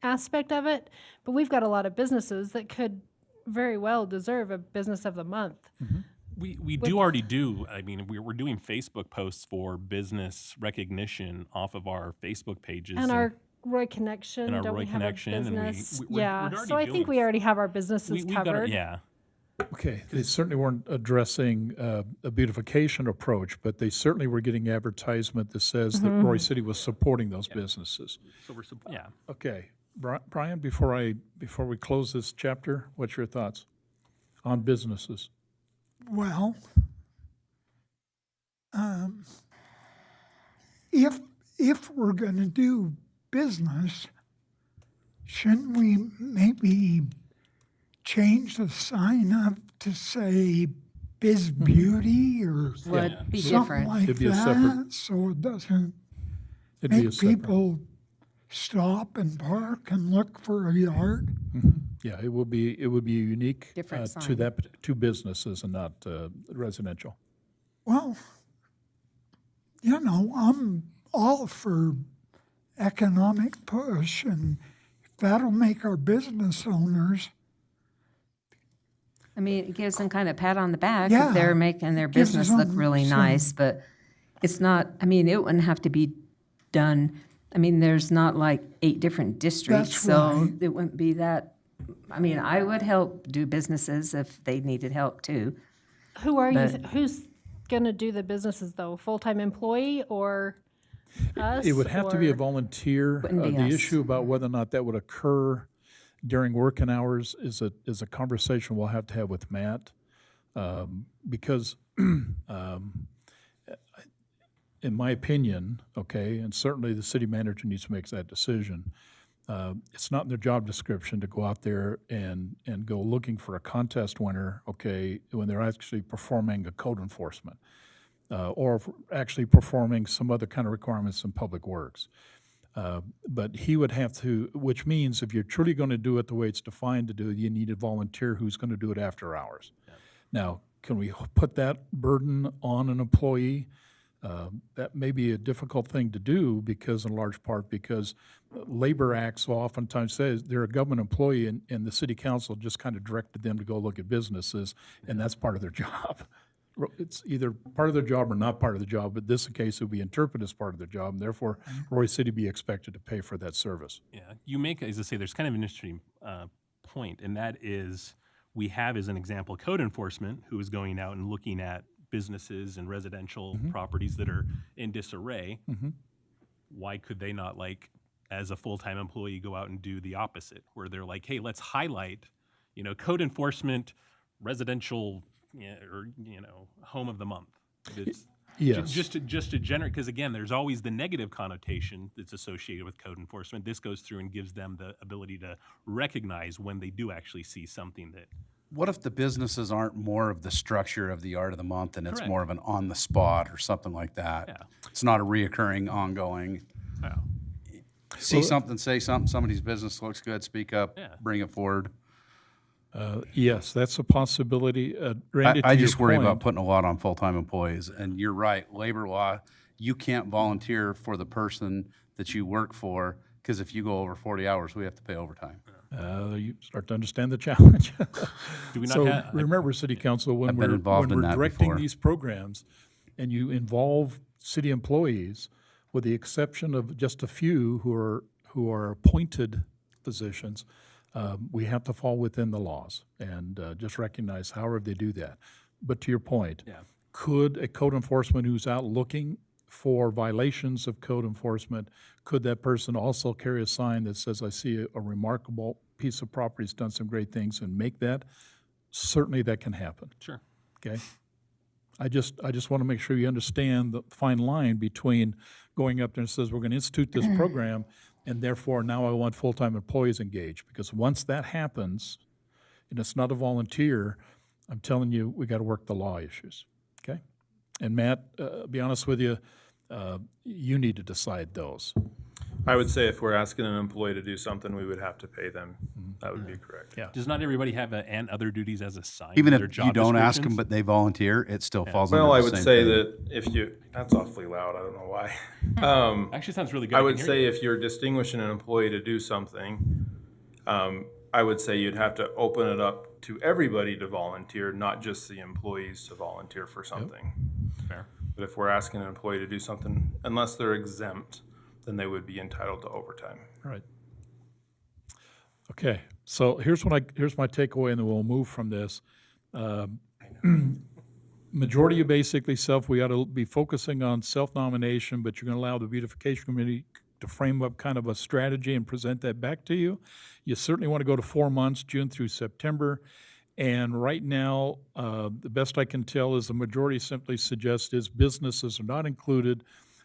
aspect of it. But we've got a lot of businesses that could very well deserve a business of the month. We do already do. I mean, we're doing Facebook posts for business recognition off of our Facebook pages. And our Roy Connection, and our don't Roy we have Connection, a and we- business? we're Yeah, already so I think doing- we already have our businesses we got covered. yeah. Okay, they certainly weren't addressing a beautification approach, but they certainly were getting advertisement that says that Roy City was supporting those businesses. So yeah. Okay, Brian, before we close this chapter, what's your thoughts on businesses? Well, if we're going to do business, shouldn't we maybe change the sign up to say Biz Beauty or Would be something different. like It'd be a that, separate- so it doesn't It'd be a make separate. people stop and park and look for a yard? Yeah, it would be a unique Different to sign. to businesses and not residential. Well, I'm all for economic push, and if that'll make our business owners, I mean, it gives them kind of a pat on the back Yeah. if they're making their Gives business look them really some- nice, but it's not, I mean, it wouldn't have to be done. I mean, there's not like 8 different districts, That's so right. it wouldn't be that. I mean, I would help do businesses if they needed help too. Who are you? But- Who's going to do the businesses though? Full-time employee or us? It would have to be a or- volunteer. Wouldn't be The us. issue about whether or not that would occur during working hours is a conversation we'll have to have with Matt. Because in my opinion, okay, and certainly the city manager needs to make that decision, it's not in their job description to go out there and go looking for a contest winner, okay, when they're actually performing a code enforcement or actually performing some other kind of requirements in public works. But he would have to, which means if you're truly going to do it the way it's defined to do, you need a volunteer who's going to do it after hours. Now, can we put that burden on an employee? That may be a difficult thing to do because, in large part, because labor acts will oftentimes say they're a government employee and the city council just kind of directed them to go look at businesses, and that's part of their job. It's either part of their job or not part of the job, but in this case, it would be interpreted as part of their job, and therefore, Roy City be expected to pay for that service. Yeah, you make, as I say, there's kind of an interesting point, and that is we have, as an example, code enforcement who is going out and looking at businesses and residential properties that are in disarray. Why could they not, like, as a full-time employee, go out and do the opposite, where they're like, hey, let's highlight, code enforcement, residential, or home of the month. It's Yes. just to generate, because again, there's always the negative connotation that's associated with code enforcement. This goes through and gives them the ability to recognize when they do actually see something that. What if the businesses aren't more of the structure of the art of the month and it's Correct. more of an on the spot or something like that? Yeah. It's not a reoccurring, ongoing. See something, say something, somebody's business looks good, speak up, Yeah. bring it forward. Yes, that's a possibility. Randy, I to your just worry about point- putting a lot on full-time employees, and you're right, labor law, you can't volunteer for the person that you work for, because if you go over 40 hours, we have to pay overtime. You start to understand the challenge. Do we not So have? remember, City Council, when I've been we're, involved when in we're that directing before. these programs and you involve city employees, with the exception of just a few who are appointed positions, we have to fall within the laws and just recognize however they do that. But to your point, Yeah. could a code enforcement who's out looking for violations of code enforcement, could that person also carry a sign that says, I see a remarkable piece of property, it's done some great things, and make that? Certainly that can happen, Sure. okay? I just want to make sure you understand the fine line between going up there and says, we're going to institute this program, and therefore now I want full-time employees engaged. Because once that happens, and it's not a volunteer, I'm telling you, we got to work the law issues, okay? And Matt, be honest with you, you need to decide those. I would say if we're asking an employee to do something, we would have to pay them. That would be correct. Yeah. Does not everybody have and other duties as assigned? Even in their if job you don't ask them, descriptions? but they volunteer, it still falls under Well, I the would same say thing. that if you, that's awfully loud, I don't know why. Actually sounds really good. I can would hear say you. if you're distinguishing an employee to do something, I would say you'd have to open it up to everybody to volunteer, not just the employees to volunteer for something. Fair. But if we're asking an employee to do something, unless they're exempt, then they would be entitled to overtime. Right. Okay, so here's my takeaway, and then we'll move from this. Majority of basically we ought to be focusing on self-nomination, but you're gonna allow the beautification committee to frame up kind of a strategy and present that back to you. You certainly want to go to 4 months, June through September. And right now, the best I can tell is the majority simply suggests is businesses are not included,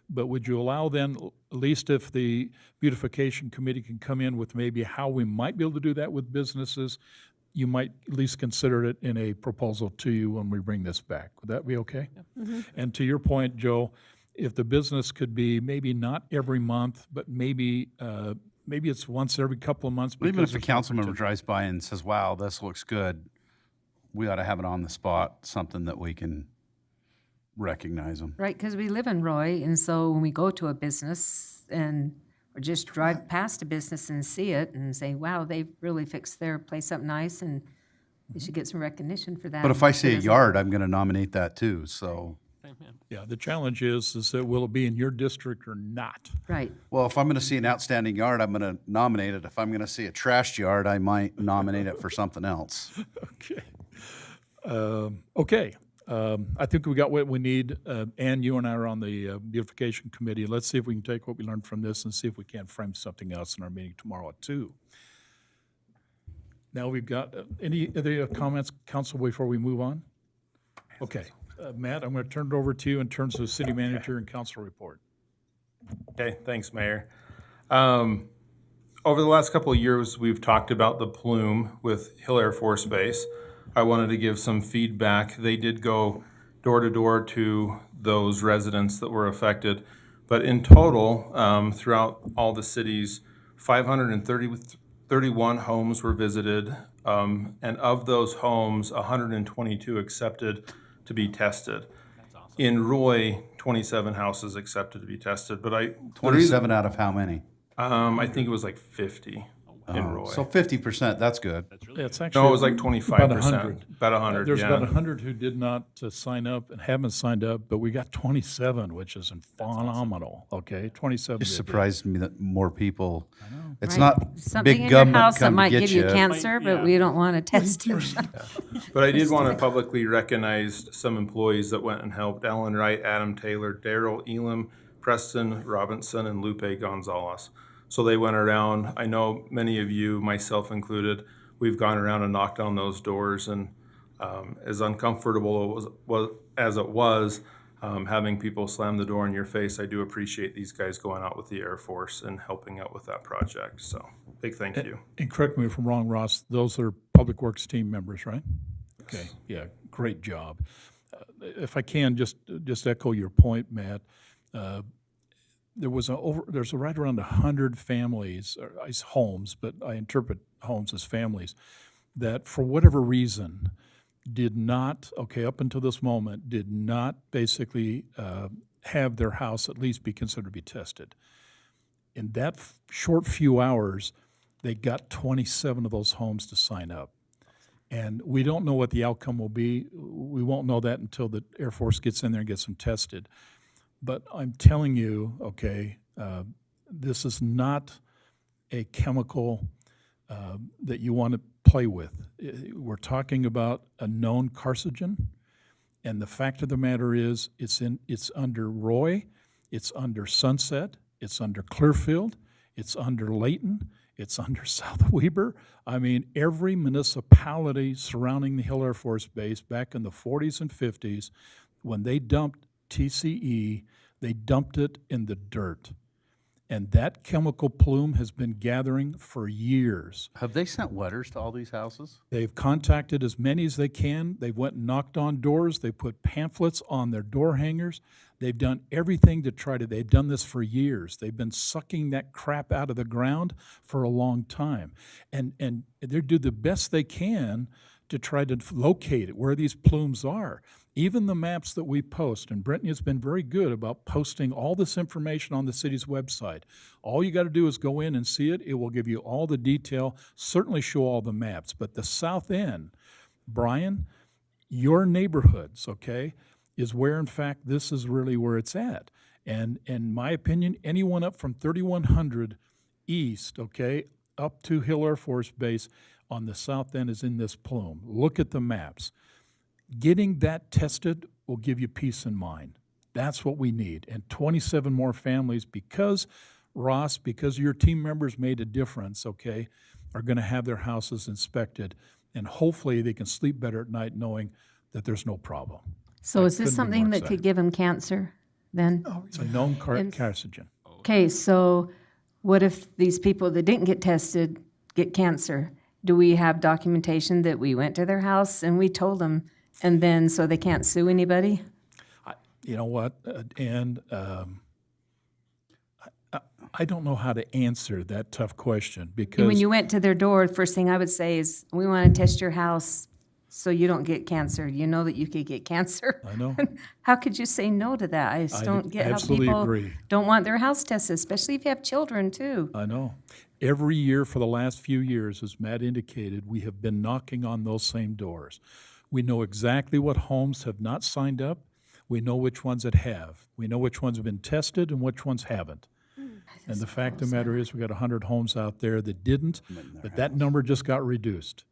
but would you allow then, at least if the beautification committee can come in with maybe how we might be able to do that with businesses, you might at least consider it in a proposal to you when we bring this back. Would that be okay? And to your point, Joe, if the business could be maybe not every month, but maybe it's once every couple of months. Even if a there's council member opportunity. drives by and says, wow, this looks good, we ought to have it on the spot, something that we can recognize them. Right, because we live in Roy, and so when we go to a business or just drive past a business and see it and say, wow, they really fixed their place up nice, and they should get some recognition for that. But if I see a yard, I'm going to nominate that too, so. Yeah, the challenge is that will it be in your district or not? Right, Well, if I'm going to see an outstanding yard, I'm going to nominate it. If I'm going to see a trashed yard, I might nominate it for something else. Okay. Okay. I think we got what we need. Ann, you and I are on the beautification committee. Let's see if we can take what we learned from this and see if we can't frame something else in our meeting tomorrow at 2. Now we've got, any other comments, council, before we move on? Okay. Matt, I'm going to turn it over to you in terms of city manager and council report. Okay, thanks, Mayor. Over the last couple of years, we've talked about the plume with Hill Air Force Base. I wanted to give some feedback. They did go door to door to those residents that were affected, but in total, throughout all the cities, 531 homes were visited, and of those homes, 122 accepted to be tested. In Roy, 27 houses accepted to be tested, but 27 out of how many? I think it was like 50 in Roy. So 50%, that's good. Yeah, it's actually. No, it was like about 25%. 100. About 100, There's yeah. about 100 who did not sign up and haven't signed up, but we got 27, which is phenomenal, okay? 27. Just that did. surprised me that more people, it's right. not Something big in your government house that come to might get give you you. cancer, but we don't want to test you. But I did want to publicly recognize some employees that went and helped: Alan Wright, Adam Taylor, Daryl Elam, Preston Robinson, and Lupe Gonzalez. So they went around. I know many of you, myself included, we've gone around and knocked on those doors, and as uncomfortable as it was, having people slam the door in your face, I do appreciate these guys going out with the Air Force and helping out with that project. So big thank you. And correct me if I'm wrong, Ross, those are Public Works team members, right? Okay, yeah, great job. If I can, just echo your point, Matt. There's right around 100 families, or homes, but I interpret homes as families, that for whatever reason did not, up until this moment, did not basically have their house at least be considered to be tested. In that short few hours, they got 27 of those homes to sign up. And we don't know what the outcome will be. We won't know that until the Air Force gets in there and gets them tested. But I'm telling you, this is not a chemical that you want to play with. We're talking about a known carcinogen, and the fact of the matter is, it's under Roy, it's under Sunset, it's under Clearfield, it's under Layton, it's under South Weber. I mean, every municipality surrounding the Hill Air Force Base back in the 40s and 50s, when they dumped TCE, they dumped it in the dirt. And that chemical plume has been gathering for years. Have they sent letters to all these houses? They've contacted as many as they can. They went and knocked on doors. They put pamphlets on their door hangers. They've done everything to they've done this for years. They've been sucking that crap out of the ground for a long time. And they do the best they can to try to locate it, where these plumes are. Even the maps that we post, and Brittany has been very good about posting all this information on the city's website. All you got to do is go in and see it. It will give you all the detail, certainly show all the maps. But the south end, Brian, your neighborhoods, okay, is where, in fact, this is really where it's at. And in my opinion, anyone up from 3100 east, okay, up to Hill Air Force Base on the south end is in this plume. Look at the maps. Getting that tested will give you peace of mind. That's what we need. And 27 more families, because, Ross, because your team members made a difference, okay, are going to have their houses inspected. And hopefully they can sleep better at night knowing that there's no problem. So I is this couldn't be more something that excited. could give them cancer then? It's a known And- carcinogen. Okay, so what if these people that didn't get tested get cancer? Do we have documentation that we went to their house and we told them, and then so they can't sue anybody? You know what, I don't know how to answer that tough question And because when you went to their door, first thing I would say is, we want to test your house so you don't get cancer. You know that you could get cancer. I know. How could you say no to that? I just I don't get how absolutely people agree. don't want their house tested, especially if you have children too. I know. Every year for the last few years, as Matt indicated, we have been knocking on those same doors. We know exactly what homes have not signed up. We know which ones that have. We know which ones have been tested and which ones haven't. And the fact of the matter is, we got 100 homes out there that didn't, but that number just got reduced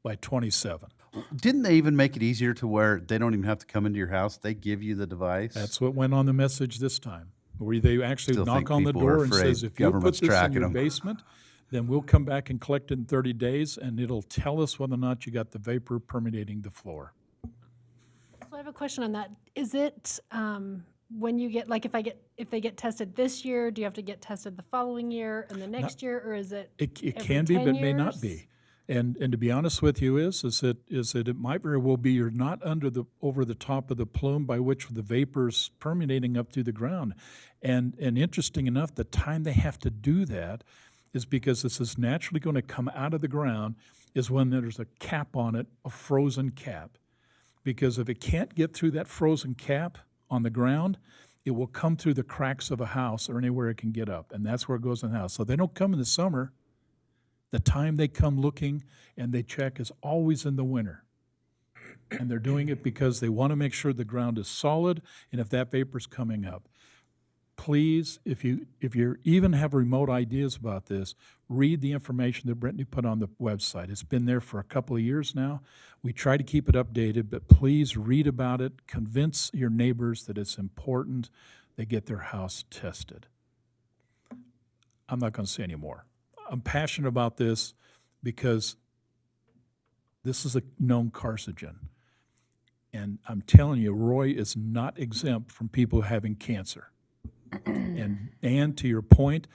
by 27. Didn't they even make it easier to where they don't even have to come into your house? They give you the device? That's what went on the message this time, where they actually Still knock think on the people are door and afraid says, if you put government's this in tracking your 'em." basement, then we'll come back and collect it in 30 days, and it'll tell us whether or not you got the vapor permeating the floor. So I have a question on that. Is it, when you get, like, if they get tested this year, do you have to get tested the following year and the next year, or is it? It every can be, 10 but may not years? be. And to be honest with you is that it might very well be you're not over the top of the plume by which the vapor's permeating up through the ground. And interesting enough, the time they have to do that is because this is naturally going to come out of the ground is when there's a cap on it, a frozen cap. Because if it can't get through that frozen cap on the ground, it will come through the cracks of a house or anywhere it can get up. And that's where it goes in the house. So they don't come in the summer. The time they come looking and they check is always in the winter. And they're doing it because they want to make sure the ground is solid and if that vapor's coming up. Please, if you even have remote ideas about this, read the information that Brittany put on the website. It's been there for a couple of years now. We try to keep it updated, but please read about it. Convince your neighbors that it's important they get their house tested. I'm not going to say any more. I'm passionate about this because this is a known carcinogen. And I'm telling you, Roy is not exempt from people having cancer. And to your point,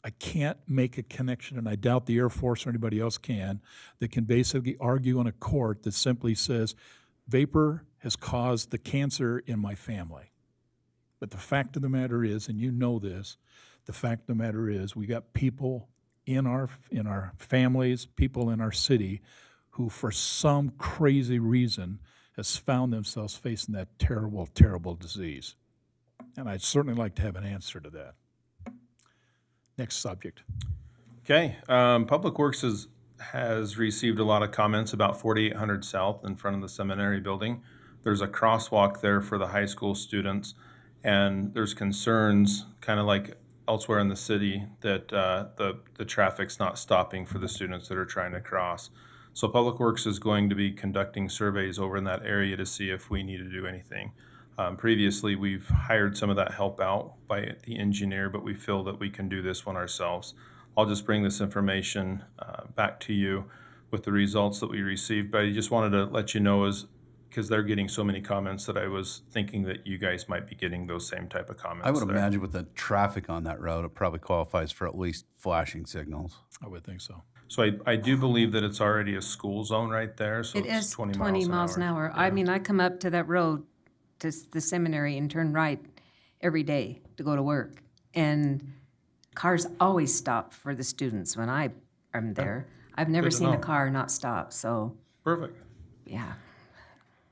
I can't make a connection, and I doubt the Air Force or anybody else can, that can basically argue in a court that simply says, vapor has caused the cancer in my family. But the fact of the matter is, and you know this, the fact of the matter is we got people in our families, people in our city who for some crazy reason has found themselves facing that terrible, terrible disease. And I'd certainly like to have an answer to that. Next subject. Okay, Public Works has received a lot of comments about 4800 South in front of the seminary building. There's a crosswalk there for the high school students, and there's concerns, kind of like elsewhere in the city, that the traffic's not stopping for the students that are trying to cross. So Public Works is going to be conducting surveys over in that area to see if we need to do anything. Previously, we've hired some of that help out by the engineer, but we feel that we can do this one ourselves. I'll just bring this information back to you with the results that we received, but I just wanted to let you know, because they're getting so many comments, that I was thinking that you guys might be getting those same type of comments. I would there. imagine with the traffic on that road, it probably qualifies for at least flashing signals. I would think so. So I do believe that it's already a school zone right there, so It it's is 20 20 miles an hour. I mean, I come up to that road to the seminary and turn right every day to go to work. And cars always stop for the students when I am there. I've never Good to seen a know. car not stop, so. Perfect. yeah.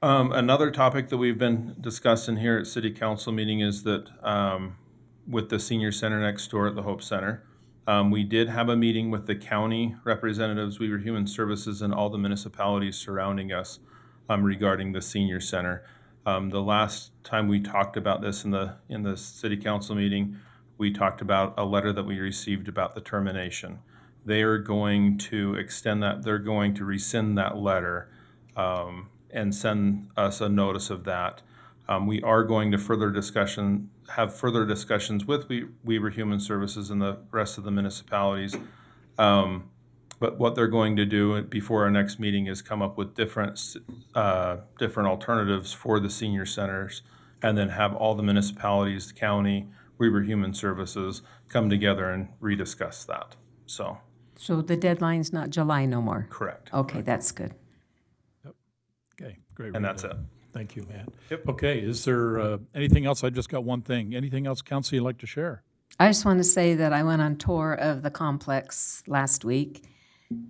Another topic that we've been discussing here at city council meeting is that, with the senior center next door at the Hope Center, we did have a meeting with the county representatives, Weaver Human Services, and all the municipalities surrounding us, regarding the senior center. The last time we talked about this in the city council meeting, we talked about a letter that we received about the termination. They are going to extend that, they're going to rescind that letter, and send us a notice of that. We are going to have further discussions with Weaver Human Services and the rest of the municipalities. But what they're going to do before our next meeting is come up with different alternatives for the senior centers, and then have all the municipalities, the county, Weaver Human Services come together and rediscuss that. So, So the deadline's not July no more? correct. Okay, that's good. Okay, great. And that's Rita. it. Thank you, Matt. Yep. Okay, is there anything else? I just got one thing. Anything else, council, you'd like to share? I just want to say that I went on tour of the complex last week,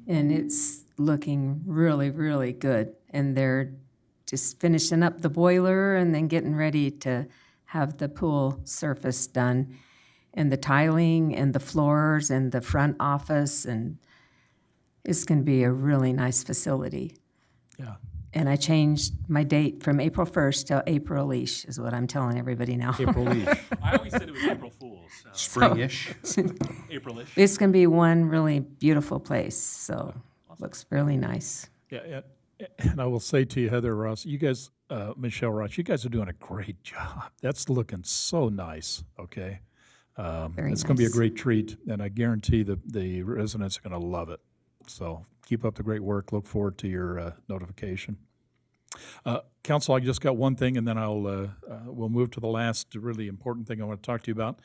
and it's looking really, really good. And they're just finishing up the boiler and then getting ready to have the pool surface done, and the tiling and the floors and the front office, and it's going to be a really nice facility. Yeah. And I changed my date from April 1st to April-ish, is what I'm telling everybody now. April-ish. I always said it was April Fool's. Spring-ish. April-ish. It's going to be one really beautiful place, so looks really nice. Yeah, and I will say to you, Heather Ross, you guys, Michelle Ross, you guys are doing a great job. That's looking so nice, okay? Very It's going to be a nice. great treat, and I guarantee the residents are going to love it. So keep up the great work. Look forward to your notification. Council, I just got one thing, and then we'll move to the last really important thing I want to talk to you about.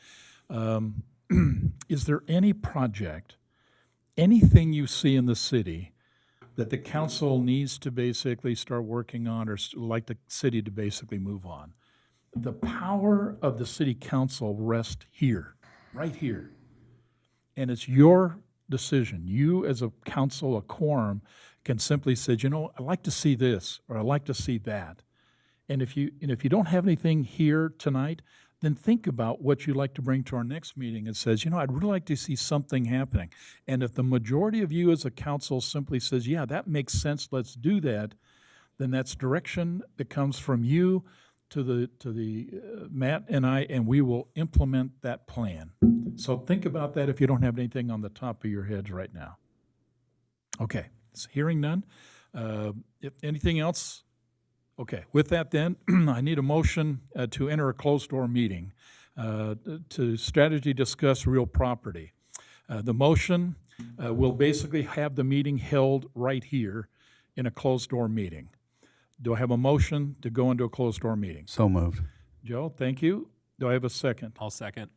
Is there any project, anything you see in the city that the council needs to basically start working on, or like the city to basically move on? The power of the city council rests here, right here. And it's your decision. You, as a council, a quorum, can simply say, you know, I'd like to see this, or I'd like to see that. And if you don't have anything here tonight, then think about what you'd like to bring to our next meeting and says, you know, I'd really like to see something happening. And if the majority of you as a council simply says, yeah, that makes sense, let's do that, then that's direction that comes from you to the Matt and I, and we will implement that plan. So think about that if you don't have anything on the top of your heads right now. Okay, so hearing none. If anything else? Okay, with that then, I need a motion to enter a closed-door meeting to strategy discuss real property. The motion will basically have the meeting held right here in a closed-door meeting. Do I have a motion to go into a closed-door meeting? So moved. Joe, thank you. Do I have a second? I'll second.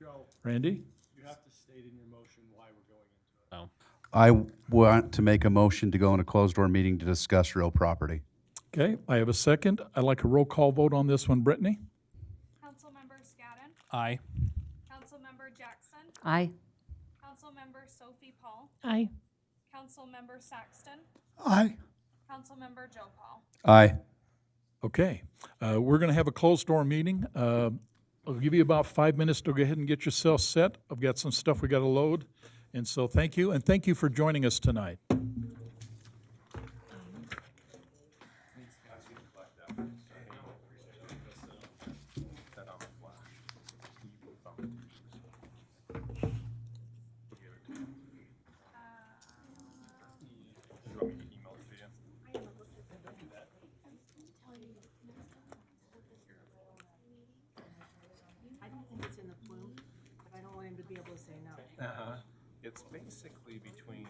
Randy? You have to state in your motion why we're going into it. Oh, I want to make a motion to go in a closed-door meeting to discuss real property. Okay, I have a second. I'd like a roll call vote on this one. Brittany? Councilmember Scadden, aye. Councilmember Jackson, Aye. Councilmember Sophie Paul, Aye. Councilmember Saxton, Aye. Councilmember Joe Paul. Aye. Okay, we're going to have a closed-door meeting. I'll give you about 5 minutes to go ahead and get yourself set. I've got some stuff we got to load. And so thank you, and thank you for joining us tonight. I don't think it's in the plume, but I don't want him to be able to say no. It's basically between